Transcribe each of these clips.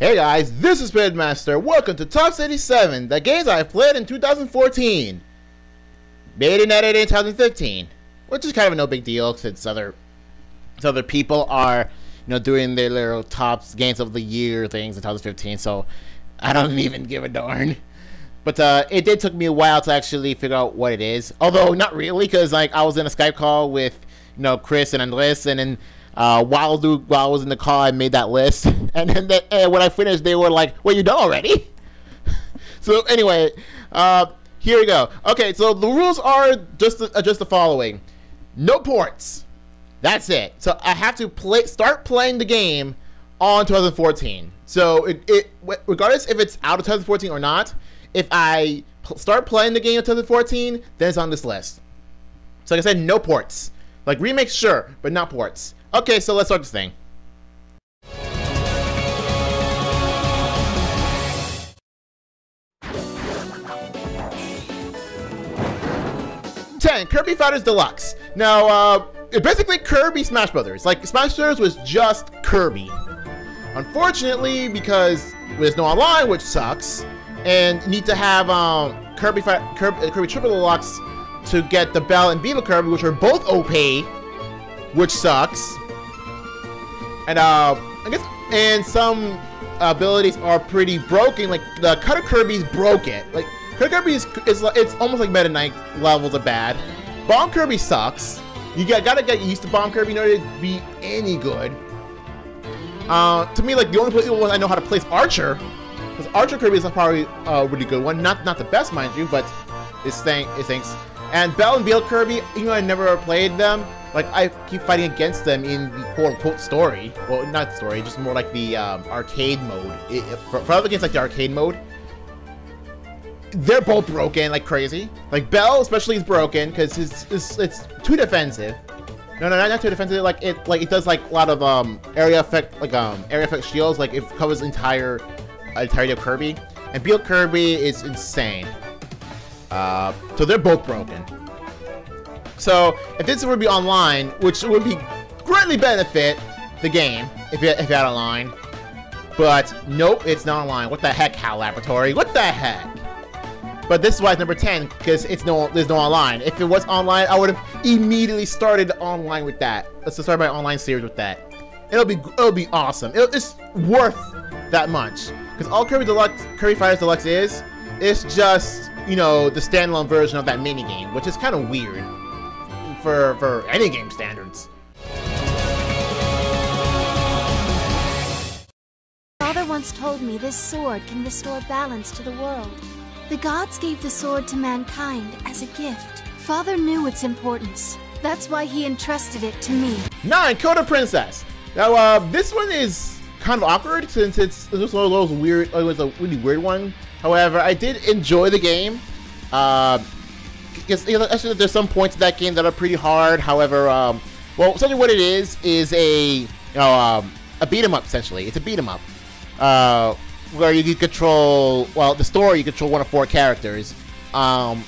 Hey guys, this is Speedmaster. Welcome to Top 87, the games I've played in 2014. Made and edited in 2015, which is kind of no big deal since other people are, doing their little top games of the year things in 2015. So I don't even give a darn. But it did took me a while to actually figure out what it is. Although not really, because I was in a Skype call with Chris and Andres, and then while I was in the call, I made that list, and then when I finished, they were like, "Well, you done already?" So anyway, here we go. Okay, so the rules are just the following: no ports. That's it. So I have to start playing the game on 2014. So regardless if it's out of 2014 or not, if I start playing the game in 2014, then it's on this list. So like I said, no ports. Like remakes, sure, but not ports. Okay, so let's start this thing. Kirby Fighters Deluxe. Now, it's basically Kirby Smash Brothers. Like, Smash Brothers was just Kirby. Unfortunately, because there's no online, which sucks, and you need to have Kirby Triple Deluxe to get the Bell and Beetle Kirby, which are both OP, which sucks. And I guess, and some abilities are pretty broken. Like the Cutter Kirby's broken. Like Cutter Kirby it's almost like Meta Knight levels of bad. Bomb Kirby sucks. You gotta get used to Bomb Kirby in order to be any good. To me, like the only one I know how to play is Archer, because Archer Kirby is probably a really good one. Not the best, mind you, but it stinks. And Bell and Beetle Kirby, even though I never played them, like I keep fighting against them in the quote-unquote story. Well, not story, just more like the arcade mode. For other games like the arcade mode, they're both broken like crazy. Like Bell especially is broken because it's too defensive. No, not too defensive. Like it does like a lot of area effect shields. Like it covers the entirety of Kirby. And Beetle Kirby is insane. So they're both broken. So if this would be online, which would be greatly benefit the game if it had online, but nope, it's not online. What the heck, HAL Laboratory? What the heck? But this is why it's number 10, because there's no online. If it was online, I would have immediately started online with that. Let's start my online series with that. It'll be awesome. It's worth that much, because all Kirby Fighters Deluxe is just the standalone version of that mini game, which is kind of weird for any game standards. Father once told me this sword can restore balance to the world. The gods gave the sword to mankind as a gift. Father knew its importance. That's why he entrusted it to me. 9. Coda Princess. Now, this one is kind of awkward since it's one of those weird. It was a really weird one. However, I did enjoy the game. Because actually, there's some points in that game that are pretty hard. However, well, essentially what it is a beat 'em up. Essentially, it's a beat 'em up. Where you can control, well, the story, you control one of 4 characters. And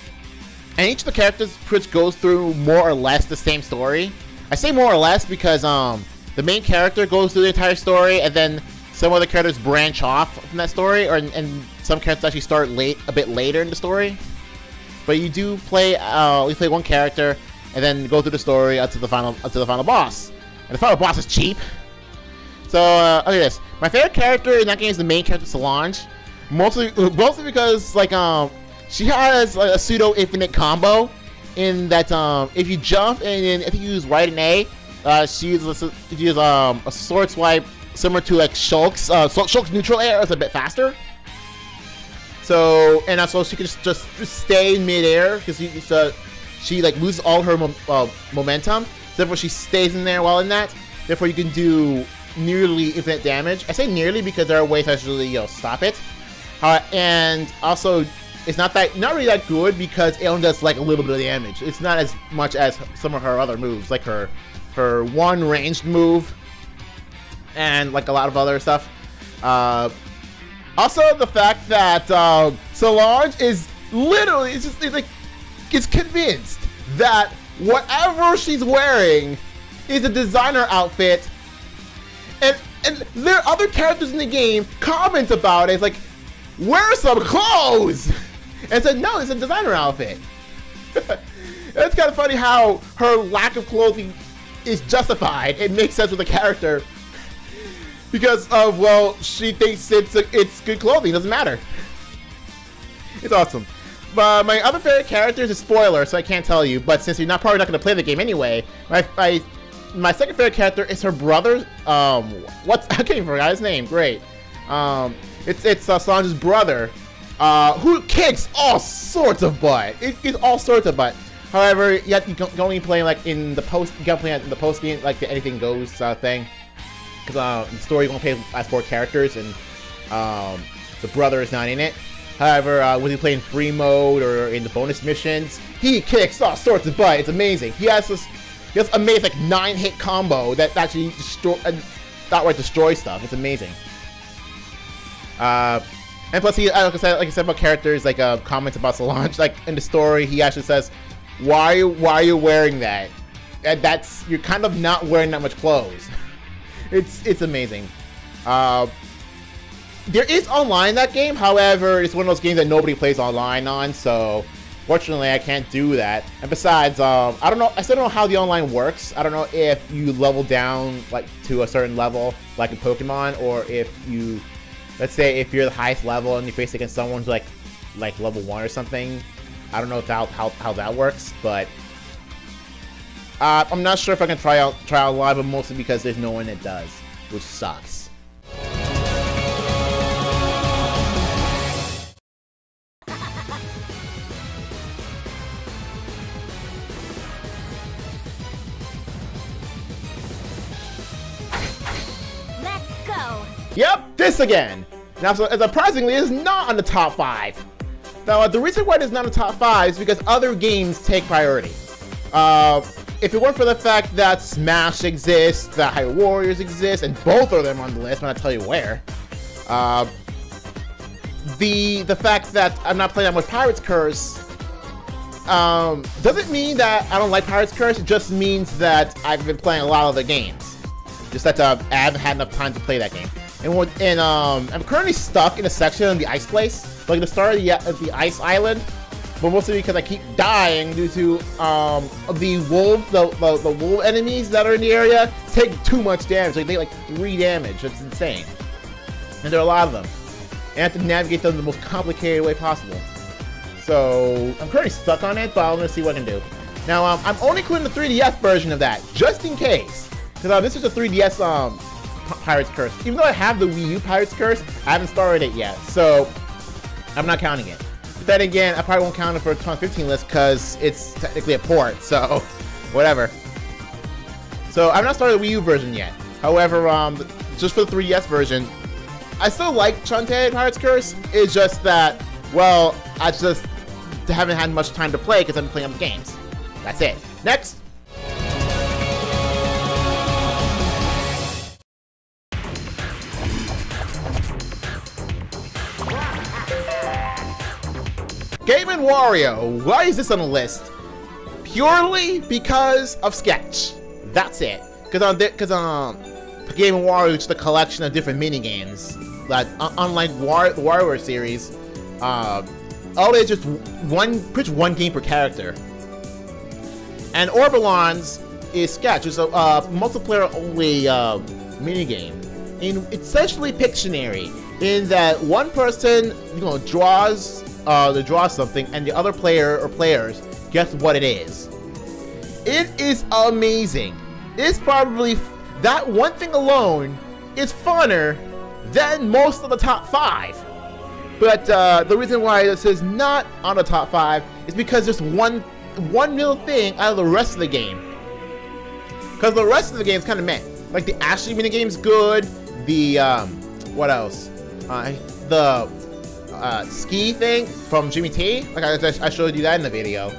each of the characters pretty much goes through more or less the same story. I say more or less because the main character goes through the entire story, and then some other characters branch off from that story, and some characters actually start a bit later in the story. But you do play, you play one character, and then go through the story up to the final boss. And the final boss is cheap. So, okay, this. My favorite character in that game is the main character, Solange. Mostly because, like, she has a pseudo-infinite combo in that, if you jump and if you use right and A, she uses a sword swipe similar to, like, Shulk's. Shulk's neutral air is a bit faster. So, and also she can just stay in midair because she like loses all her momentum. Therefore, she stays in there while in that. Therefore, you can do nearly infinite damage. I say nearly because there are ways to actually stop it. And also, it's not really that good because it only does like a little bit of damage. It's not as much as some of her other moves, like her one ranged move and like a lot of other stuff. Also, the fact that Solange is literally it's convinced that whatever she's wearing is a designer outfit, and And there are other characters in the game comment about it. It's like, wear some clothes! And said, no, it's a designer outfit. It's kind of funny how her lack of clothing is justified. It makes sense with the character. Because of, well, she thinks it's good clothing. It doesn't matter. It's awesome. But my other favorite character is a spoiler, so I can't tell you. But since you're probably not going to play the game anyway, my second favorite character is her brother. I can't even forget his name. Great. It's Solange's brother, who kicks all sorts of butt. It's all sorts of butt. However, you can only play like in the post. You can play in the post game, like the anything goes thing. Because the story you only play as 4 characters, and the brother is not in it. However, when you play in free mode or in the bonus missions, he kicks all sorts of butt. It's amazing. He has amazing like 9-hit combo that actually outright destroys stuff. It's amazing. And plus, he like I said about characters, like comments about Solange, like in the story, he actually says, "Why are you wearing that? And you're kind of not wearing that much clothes." It's amazing. There is online in that game, however, it's one of those games that nobody plays online on, so fortunately I can't do that. And besides, I still don't know how the online works. I don't know if you level down like to a certain level, like in Pokemon, or if you, let's say if you're the highest level and you face against someone who's like level 1 or something. I don't know how that works, but I'm not sure if I can try out live, but mostly because there's no one that does, which sucks. Yep, this again. Now, surprisingly, it's not on the top 5. Now, the reason why it's not on the top 5 is because other games take priority. If it weren't for the fact that Smash exists, that Hyrule Warriors exist, and both of them on the list, I'm gonna tell you where. The fact that I'm not playing that much Pirate's Curse doesn't mean that I don't like Pirate's Curse. It just means that I've been playing a lot of the games. Just that I haven't had enough time to play that game. And I'm currently stuck in a section of the ice place, like the start of the ice island, but mostly because I keep dying due to the wolf enemies that are in the area take too much damage. Like they like 3 damage. That's insane, and there are a lot of them, and I have to navigate them the most complicated way possible. So I'm currently stuck on it, but I'm gonna see what I can do. Now I'm only including the 3DS version of that, just in case, because this is a 3DS Pirate's Curse. Even though I have the Wii U Pirate's Curse, I haven't started it yet, so I'm not counting it. But then again, I probably won't count it for a 2015 list because it's technically a port, so whatever. So I've not started the Wii U version yet. However, just for the 3DS version, I still like Shantae Pirate's Curse. It's just that, well, I just haven't had much time to play because I've been playing other games. That's it. Next! Game & Wario. Why is this on the list? Purely because of Sketch. That's it. Because Game & Wario is just a collection of different mini games. That unlike the WarioWare series, all is just pretty much one game per character. And Orbulons is Sketch. It's a multiplayer only mini game. And it's essentially Pictionary in that one person draws something, and the other player or players guess what it is. It is amazing. It's probably that one thing alone is funner than most of the top 5. But the reason why this is not on the top 5 is because just one little thing out of the rest of the game. Because the rest of the game is kind of meh. Like the Ashley minigame's good. The what else? The ski thing from Jimmy T, like I showed you that in the video.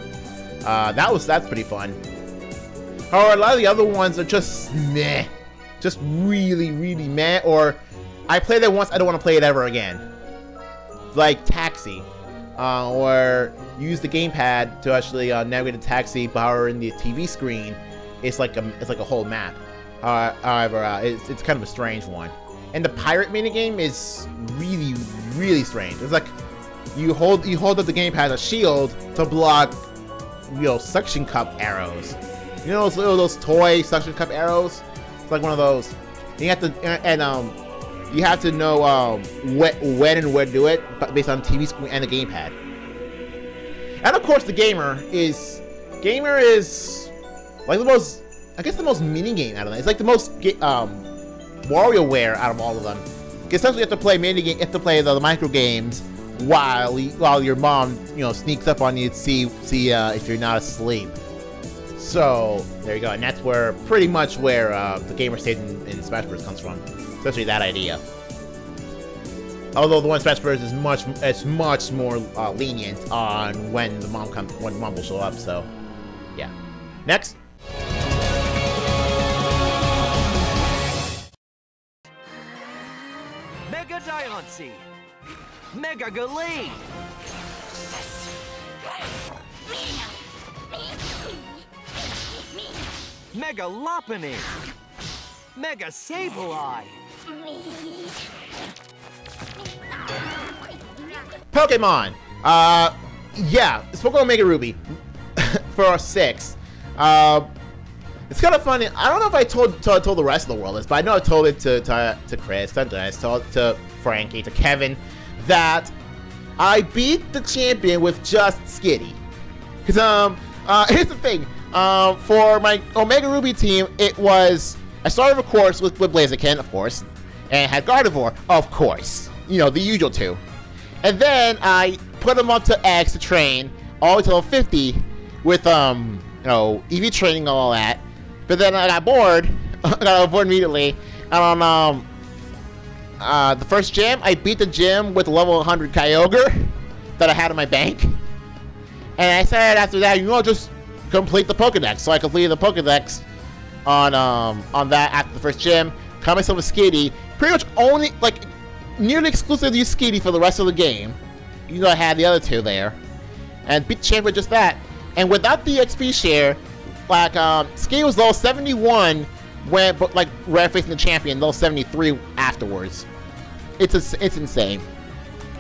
That's pretty fun. However, a lot of the other ones are just meh, just really meh. Or I played it once, I don't want to play it ever again. Like Taxi, or use the gamepad to actually navigate the taxi, power in the TV screen. It's like a whole map. However, it's kind of a strange one. and the pirate minigame is really, really strange. It's like you hold up the gamepad as a shield to block, you know, suction cup arrows. You know those toy suction cup arrows? It's like one of those. You have to you have to know when and where to do it based on the TV screen and the gamepad. And of course, the gamer is like the most, I guess, the most mini game out of them. It's like the most WarioWare out of all of them. Because essentially, you have to play you have to play the micro games while your mom, you know, sneaks up on you to see if you're not asleep. So there you go, and that's pretty much where the gamer stage in Smash Bros comes from. Especially that idea. Although the one in Smash Bros is much more lenient on when the mom will show up. So yeah. Next. Mega Diancie! Mega Glee! Mega Lopunny! Mega Sableye! Pokemon! Yeah, it's Pokemon Mega Ruby for 6. It's kind of funny. I don't know if I told the rest of the world this, but I know I told it to Chris, to Dennis, to Frankie, to Kevin, that I beat the champion with just Skitty. Because here's the thing. For my Omega Ruby team, it was, I started of course with Blaziken, of course, and had Gardevoir, of course. You know, the usual two. And then I put him onto X to train all the way till 50 with you know, EV training and all that. But then I got bored. I got bored immediately. And on the first gym, I beat the gym with a level 100 Kyogre that I had in my bank. And I said after that, you know, just complete the Pokedex. So I completed the Pokedex on that after the first gym. Caught myself a Skitty. Pretty much only, like, nearly exclusively use Skitty for the rest of the game. You know, I had the other two there. And beat the champ with just that. And without the XP share, like, Skitty was level 71 when, but like, right facing the champion, level 73 afterwards. It's insane.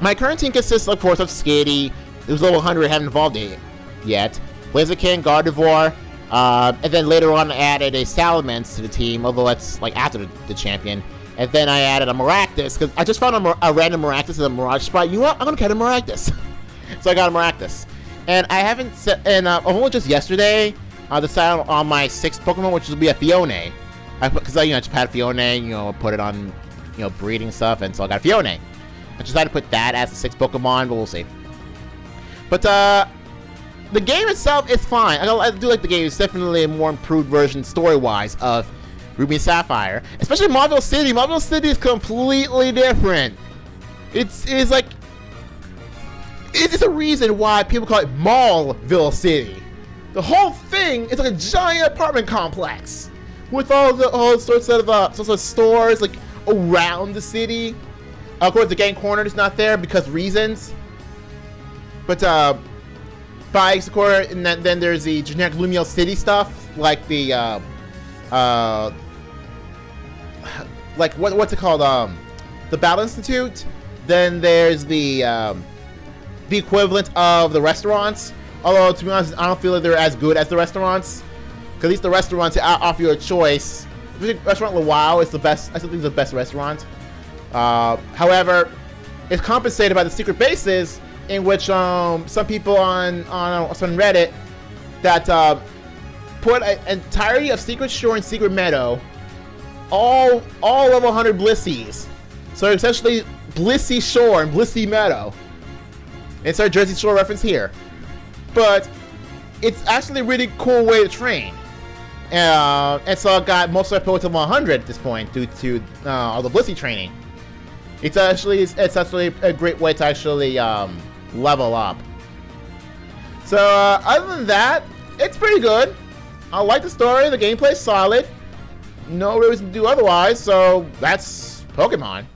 My current team consists, of course, of Skitty. It was level 100, haven't evolved it yet. Blaziken, Gardevoir, and then later on I added a Salamence to the team, although that's like after the champion. And then I added a Maractus, because I just found a random Maractus in a Mirage spot. You know what? I'm going to get a Maractus. So I got a Maractus. And I haven't set, and only just yesterday, I decided on my 6th Pokemon, which will be a Fione. Because I just had Fione, you know, put it on, you know, breeding stuff, and so I got a Fione. I decided to put that as the 6th Pokemon, but we'll see. But, the game itself is fine. I do like the game. It's definitely a more improved version, story-wise, of Ruby and Sapphire. Especially Marvel City. Marvel City is completely different. It's like... It's a reason why people call it Mallville City. The whole thing is like a giant apartment complex. With all sorts of stores, like, around the city. Of course, the Game Corner is not there because reasons. But, bikes, of course, and then there's the generic Lumiose City stuff, like the, like, what's it called, the Battle Institute. Then there's the equivalent of the restaurants, although, to be honest, I don't feel like they're as good as the restaurants, because at least the restaurants offer you a choice. Restaurant Luau is the best, I still think it's the best restaurant. However, it's compensated by the secret bases, in which some people on Reddit that put an entirety of Secret Shore and Secret Meadow, all level 100 Blissies. So essentially, Blissey Shore and Blissey Meadow. It's our Jersey Shore reference here, but it's actually a really cool way to train. And so I got most of my Pokemon to 100 at this point due to all the Blissey training. It's actually a great way to actually level up. So other than that, it's pretty good. I like the story. The gameplay's solid. No reason to do otherwise. So that's Pokemon.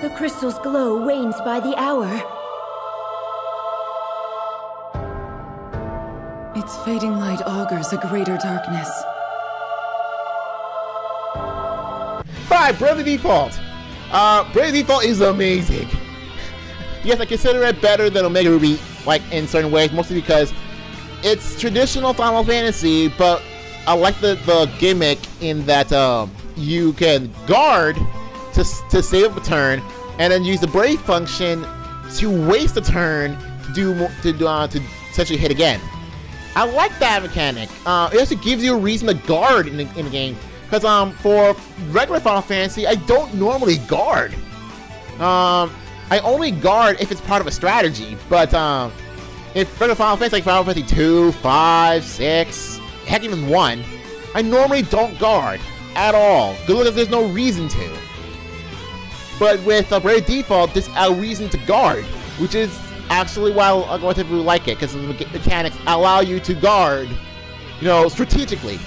The crystal's glow wanes by the hour. Its fading light augurs a greater darkness. 5. Bravely Default. Bravely Default is amazing. Yes, I consider it better than Omega Ruby, like in certain ways, mostly because it's traditional Final Fantasy, but I like the gimmick in that you can guard to save a turn, and then use the Brave function to waste a turn to essentially hit again. I like that mechanic. It actually gives you a reason to guard in the game. Because for regular Final Fantasy, I don't normally guard. I only guard if it's part of a strategy. But if regular Final Fantasy, like Final Fantasy 2, 5, 6, heck even 1, I normally don't guard at all. Because there's no reason to. But with Brave Default, there's a reason to guard, which is actually why I typically like it, because the mechanics allow you to guard, you know, strategically.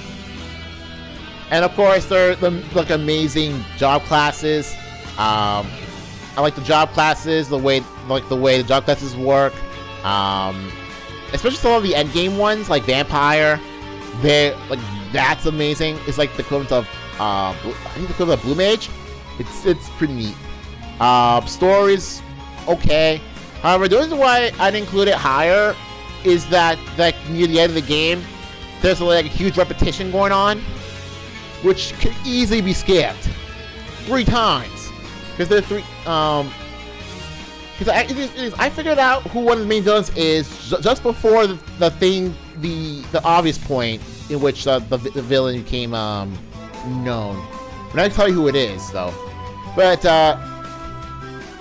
And of course, they're like amazing job classes. I like the job classes, the way the job classes work. Especially some of the end game ones, like Vampire. That's amazing. It's like the equivalent of I think the equivalent of Blue Mage. It's pretty neat. Stories, okay. However, the reason why I didn't include it higher is that near the end of the game, there's like a huge repetition going on, which can easily be skipped 3 times. Because there's 3. Because I figured out who one of the main villains is just before the obvious point in which the villain became known. I'm not gonna tell you who it is though, but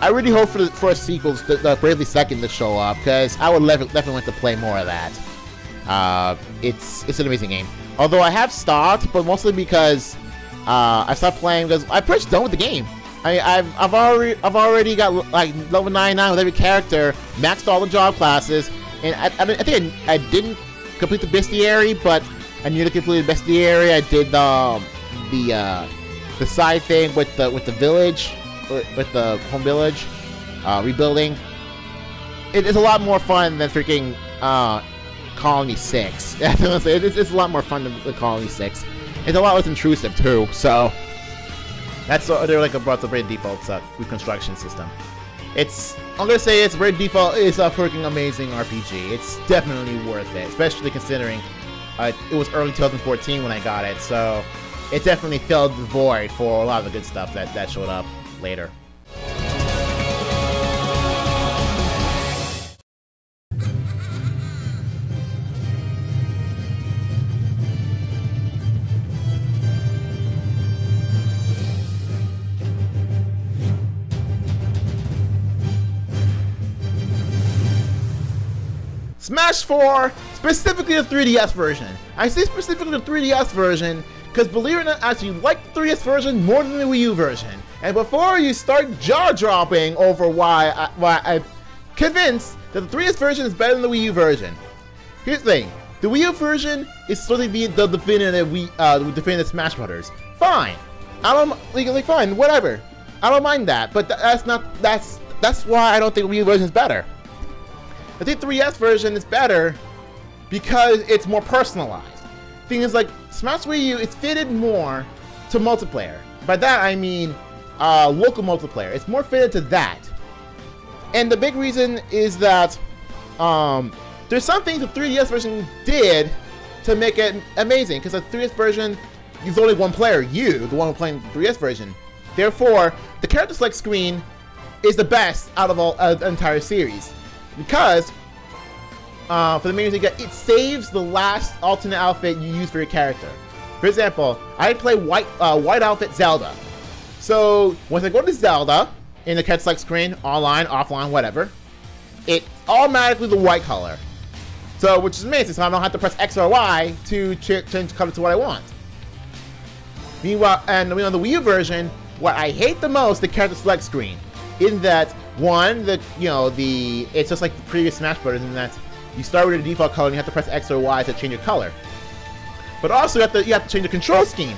I really hope for a sequel, the Bravely Second, to show up, because I would definitely want to play more of that. It's an amazing game. Although I have stopped, but mostly because I stopped playing because I'm pretty much done with the game. I've already got like level 99 with every character, maxed all the job classes, and I think I didn't complete the bestiary, but I nearly completed the bestiary. I did the side thing with the village, with the home village, rebuilding. It is a lot more fun than freaking Colony 6. It's a lot more fun than the Colony 6. It's a lot less intrusive too. So that's they're like about the Brave Default's reconstruction system. I'm gonna say Brave Default is a freaking amazing RPG. It's definitely worth it, especially considering it was early 2014 when I got it. So it definitely filled the void for a lot of the good stuff that showed up later. Smash 4, specifically the 3DS version. I say specifically the 3DS version because, believe it or not, I actually like the 3DS version more than the Wii U version. And before you start jaw-dropping over why I'm convinced that the 3DS version is better than the Wii U version, here's the thing. The Wii U version is supposed to be the definitive Smash Brothers. Fine. I don't legally fine, whatever. I don't mind that, but that's why I don't think the Wii U version is better. I think the 3DS version is better because it's more personalized. Thing is, like, Smash Wii U, it's fitted more to multiplayer. By that I mean local multiplayer. It's more fitted to that. And the big reason is that there's some things the 3DS version did to make it amazing. Because the 3DS version is only one player, you, the one playing the 3DS version. Therefore, the character select screen is the best out of all the entire series. Because for the main reason, it saves the last alternate outfit you use for your character. For example, I play white outfit Zelda. So once I go to Zelda in the character select screen, online, offline, whatever, it automatically the white color. So which is amazing. So I don't have to press X or Y to change color to what I want. Meanwhile, and on the Wii U version, what I hate the most, the character select screen, in that one, it's just like the previous Smash Brothers in that you start with a default color and you have to press X or Y to change your color. But also you have to change the control scheme.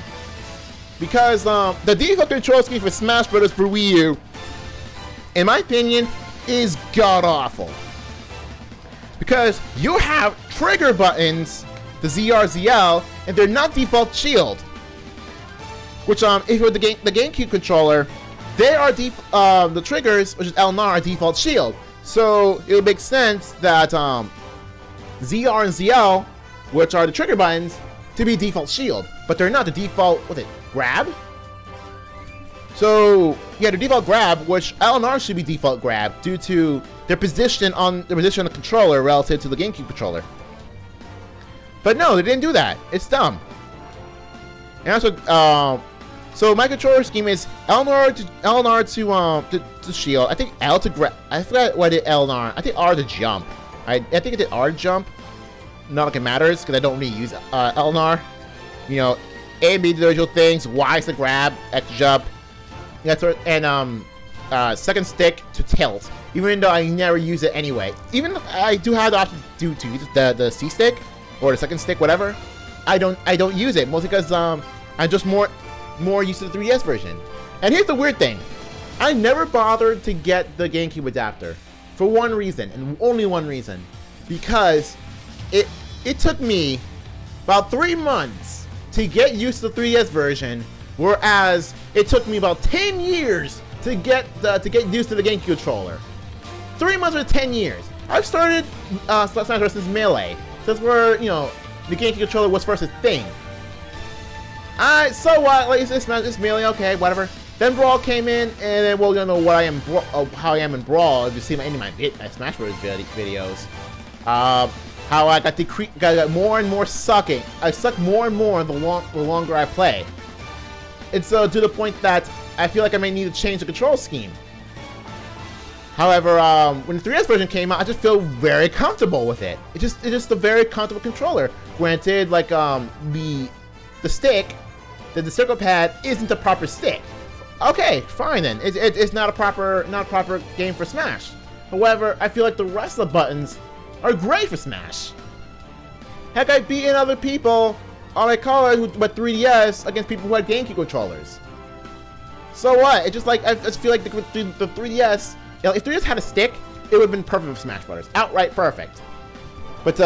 Because the default control scheme for Smash Brothers for Wii U, in my opinion, is god-awful. because you have trigger buttons, the ZR, ZL, and they're not default shield. Which if you're the GameCube controller, they are the triggers, which is L and R, are default shield. So it would make sense that ZR and ZL, which are the trigger buttons, to be default shield, but they're not the default. What's it? Grab. So yeah, the default grab, which L and R should be default grab due to their position on the controller relative to the GameCube controller. But no, they didn't do that. It's dumb. And also, so my controller scheme is L and R to shield. I think L to grab. I forgot what I did L and R. I think R to jump. I think I did R to jump. Not like it matters because I don't really use L and R. You know, A and B individual things. Y is to grab, X to jump. That's what, and second stick to tilt. Even though I never use it anyway. Even I do have the option to use the C stick or the second stick, whatever. I don't use it mostly because I'm just more used to the 3DS version. And here's the weird thing: I never bothered to get the GameCube adapter for one reason and only one reason, because it took me about 3 months to get used to the 3DS version, whereas it took me about 10 years to get used to the GameCube controller. 3 months or 10 years. I've started Smash Bros. Since Melee. That's where, you know, the GameCube controller was first a thing. So what? Like, it's Melee, okay, whatever. Then Brawl came in, and then we're gonna know what how I am in Brawl. If you see any of my Smash Bros. Videos, how I got more and more sucking. I suck more and more the longer I play. And so to the point that I feel like I may need to change the control scheme. However, when the 3DS version came out, I just feel very comfortable with it. It's just a very comfortable controller. Granted, like the stick, the circle pad isn't the proper stick. Okay, fine then. It's not a proper game for Smash. However, I feel like the rest of the buttons are great for Smash. Heck, I've beaten other people on my color with 3DS against people who had GameCube controllers. So what? It's just like I just feel like the 3DS. You know, if 3DS had a stick, it would have been perfect for Smash Brothers. Outright perfect. But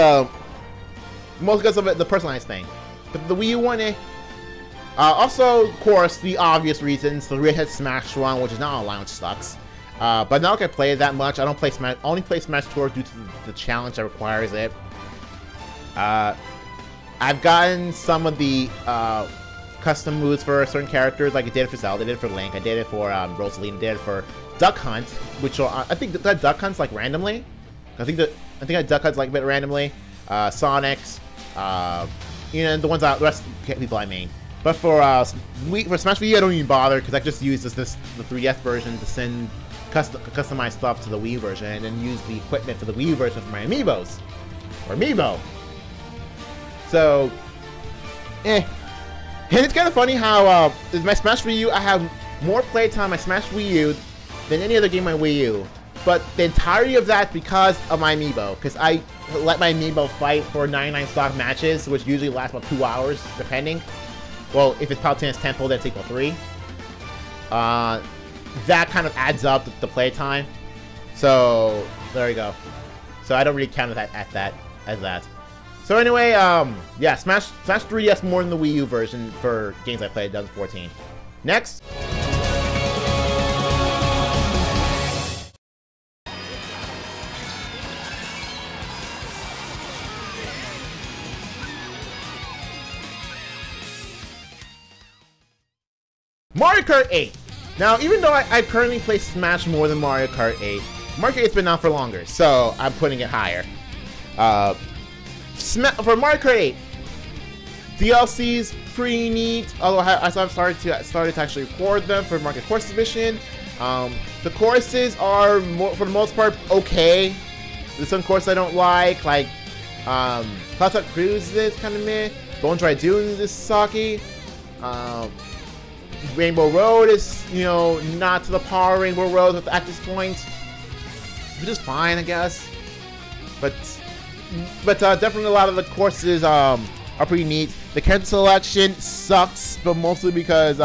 mostly because of the personalized thing. But the Wii U one, also, of course, the obvious reasons. The 3DS had Smash Run, which is not online, which sucks. But not like I play it that much. I don't play Smash. Only play Smash Tour due to the challenge that requires it. I've gotten some of the custom moves for certain characters, like I did it for Zelda, I did it for Link, I did it for Rosalie, I did it for Duck Hunt, which will, I think that Duck Hunt's like randomly. I think that Duck Hunt's like a bit randomly. Sonic's, you know, the rest of the people I main. But for Smash Wii U, I don't even bother because I just use the 3DS version to send customized stuff to the Wii version, and then use the equipment for the Wii version for my amiibos or amiibo. So, And it's kind of funny how my Smash Wii U, I have more playtime on my Smash Wii U than any other game on Wii U. But the entirety of that because of my amiibo, because I let my amiibo fight for 99 stock matches, which usually last about 2 hours, depending. Well, if it's Palutena's Temple, that's equal 3. That kind of adds up the playtime. So there you go. So I don't really count that as that. So anyway, yeah, Smash 3DS more than the Wii U version for games I played in 2014. Next. Mario Kart 8. Now, even though I currently play Smash more than Mario Kart 8, Mario Kart 8's been out for longer, so I'm putting it higher. For Mario Kart 8, DLC's pretty neat. Although I've started to actually record them for Mario Kart Courses mission. The courses are for the most part okay. There's some courses I don't like Cloud Top Cruise is kind of meh. Bone Dry Dunes is sucky. Rainbow Road is, you know, not to the par of Rainbow Road at this point, which is fine, I guess. But definitely a lot of the courses are pretty neat. The character selection sucks, but mostly because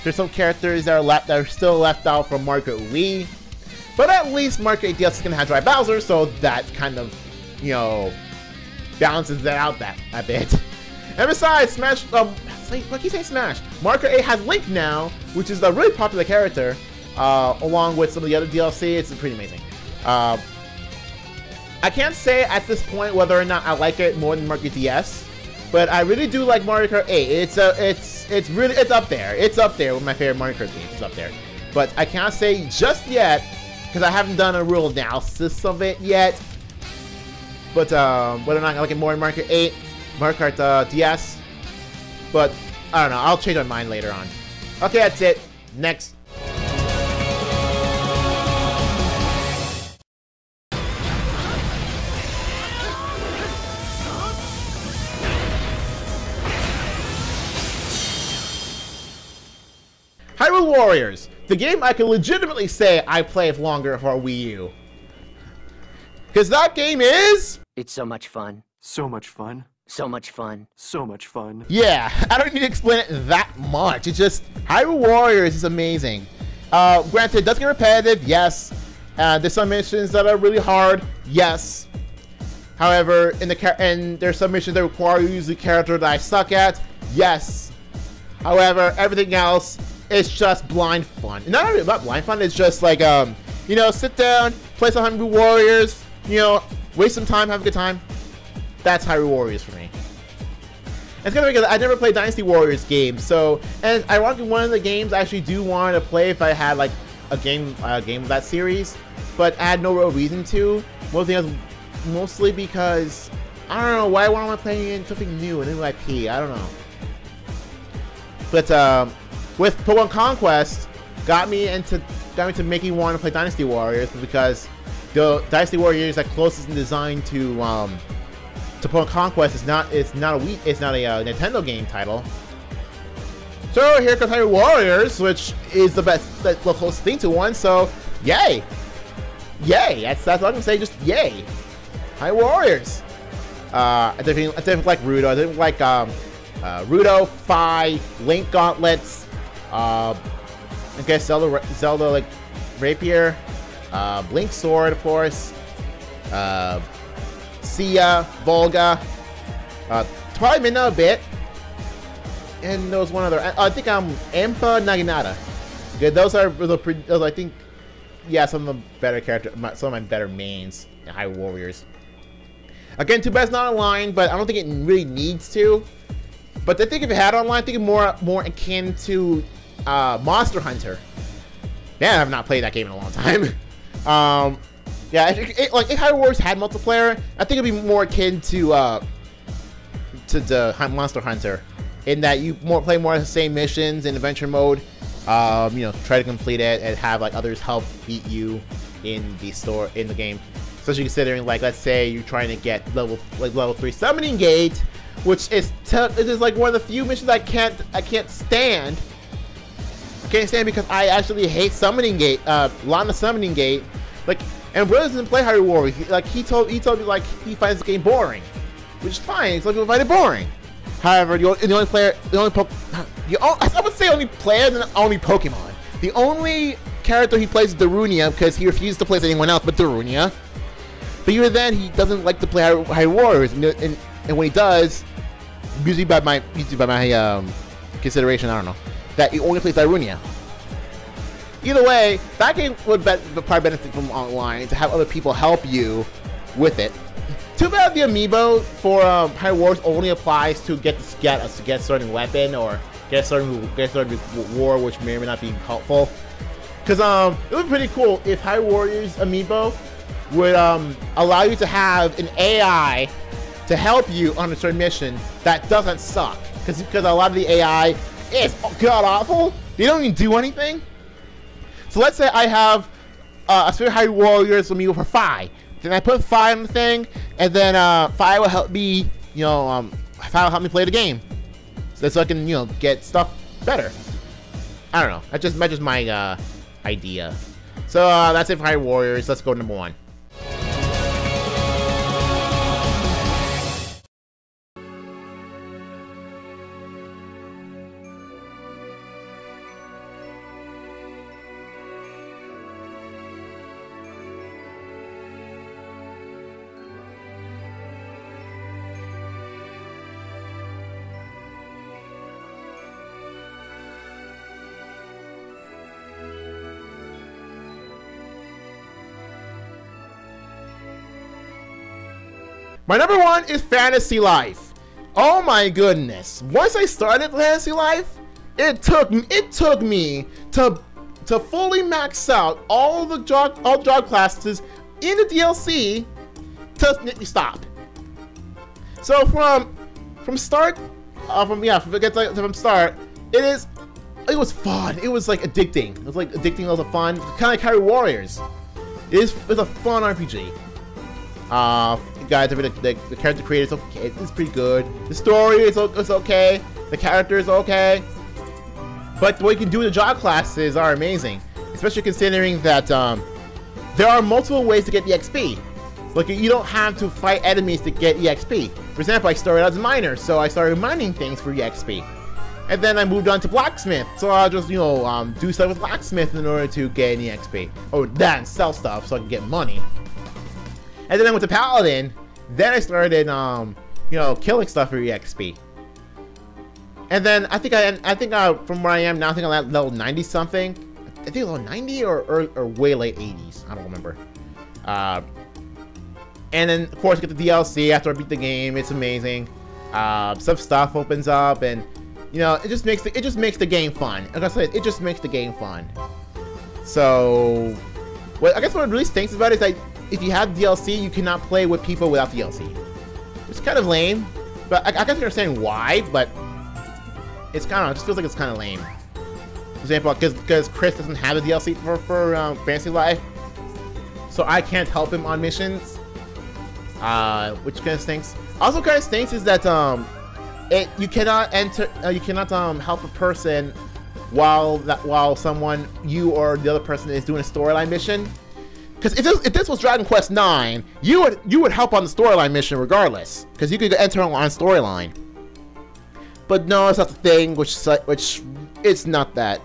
there's some characters that are still left out from Mario Kart Wii. But at least Mario Kart 8 DLC is gonna have Dry Bowser, so that kind of balances that out a bit. And besides, Smash, what can you say Smash? Mario Kart 8 has Link now, which is a really popular character, along with some of the other DLC. It's pretty amazing. I can't say at this point whether or not I like it more than Mario Kart DS, but I really do like Mario Kart 8. It's up there. It's up there with my favorite Mario Kart games. It's up there. But I can't say just yet, because I haven't done a real analysis of it yet. But whether or not I like it more than Mario Kart 8, Mario Kart DS. But I don't know. I'll change my mind later on. Okay, that's it. Next. Hyrule Warriors, the game I can legitimately say I played longer for Wii U. Because that game is... It's so much fun. So much fun. So much fun. So much fun. Yeah, I don't need to explain it that much. It's just, Hyrule Warriors is amazing. Granted, it does get repetitive, yes. There's some missions that are really hard, yes. However, there's some missions that require you to use the character that I suck at, yes. However, everything else... it's just blind fun. Not really about blind fun, it's just like, sit down, play some Hyrule Warriors, waste some time, have a good time. That's Hyrule Warriors for me. It's kind of because I never played Dynasty Warriors games, so, and ironically, one of the games I actually do want to play if I had, like, a game of that series, but I had no real reason to. Mostly because, I don't know, why am I playing something new, a new IP, I don't know. But, with Pokemon Conquest, got me to making want to play Dynasty Warriors because the Dynasty Warriors that closest in design to Pokemon Conquest it's not a Nintendo game title. So here comes Hyrule Warriors, which is the closest thing to one. So yay, that's all I can say. Just yay, Hyrule Warriors. I definitely like Rudo. I didn't like Rudo, Fi, Link Gauntlets. I guess Zelda like Rapier, Blink Sword, of course, Sia, Volga, probably Midna a bit, and there was one other. I think Impa Naginata. Good, those are I think, yeah, some of the better characters, some of my better mains, High Warriors. Again, too bad it's not online, but I don't think it really needs to. But I think if it had online, I think it's more akin to Monster Hunter. Man, I've not played that game in a long time. Yeah, if Hyrule Warriors had multiplayer, I think it'd be more akin to the Monster Hunter, in that you play more of the same missions in adventure mode. Try to complete it and have like others help beat you in the game. Especially considering, like, let's say you're trying to get level 3 Summoning Gate, which is like one of the few missions I can't stand. I can't stand because I actually hate Summoning Gate, Lana Summoning Gate. Like, and Bro doesn't play Hyrule Warriors. He told me like he finds the game boring, which is fine. Some people find it boring. However, I would say only player than only Pokemon. The only character he plays is Darunia because he refuses to play as anyone else but Darunia. But even then, he doesn't like to play Hyrule Warriors, and when he does, usually by my consideration, I don't know, that he only plays Darunia. Either way, that game would probably benefit from online to have other people help you with it. Too bad the amiibo for Hyrule Warriors only applies to get a certain weapon or get a certain war, which may or may not be helpful. Because it would be pretty cool if Hyrule Warriors amiibo would allow you to have an AI to help you on a certain mission that doesn't suck. Because a lot of the AI is god awful. They don't even do anything. So let's say I have a certain Hyrule Warriors amiibo for Fi. Then I put Fi on the thing, and then Fi will help me, Fi will help me play the game, so I can, get stuff better. I don't know. That's just my idea. So that's it for Hyrule Warriors. Let's go to number 1. My number 1 is Fantasy Life. Oh my goodness! Once I started Fantasy Life, it took me to fully max out all job classes in the DLC to stop. So from start, from start, it was fun. It was like addicting. It was like addicting. It was fun, kind of like Hyrule Warriors. It's a fun RPG. Guys, the character creator is okay. It's pretty good. The story is okay. The character is okay. But what you can do with the job classes are amazing, especially considering that there are multiple ways to get the XP. Like, you don't have to fight enemies to get EXP. For example, I started as a miner, so I started mining things for EXP. And then I moved on to blacksmith, so I'll just, you know, do stuff with blacksmith in order to get an EXP. Or that and sell stuff so I can get money. And then I went to paladin. Then I started, you know, killing stuff for EXP. And then I think from where I am now, I think I'm at level 90 something. I think level 90 or way late 80s. I don't remember. And then of course get the DLC after I beat the game. It's amazing. Some stuff opens up, and you know, it just makes the game fun. Like I said, it just makes the game fun. So, I guess what really stinks about it is that if you have DLC, you cannot play with people without DLC. It's kind of lame, but I can understand why. But it's kind of, it just feels like it's kind of lame. For example, because Chris doesn't have a DLC for Fantasy Life, so I can't help him on missions. Which kind of stinks. Also, kind of stinks is that you cannot help a person while someone, you or the other person, is doing a storyline mission. Because if this was Dragon Quest IX, you would help on the storyline mission regardless, because you could enter on storyline. But no, it's not the thing, which it's not that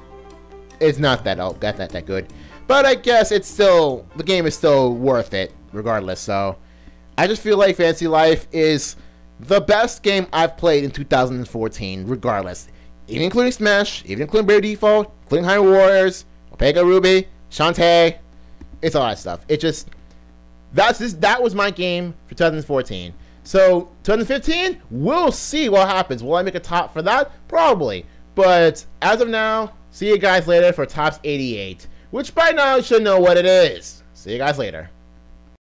good. But I guess the game is still worth it regardless. So I just feel like Fantasy Life is the best game I've played in 2014, regardless. Even including Smash, even including Brave Default, including Hyrule Warriors, Omega Ruby, Shantae. It's all that stuff. That was my game for 2014. So 2015, we'll see what happens. Will I make a top for that? Probably. But as of now, see you guys later for Tops 88, which by now you should know what it is. See you guys later.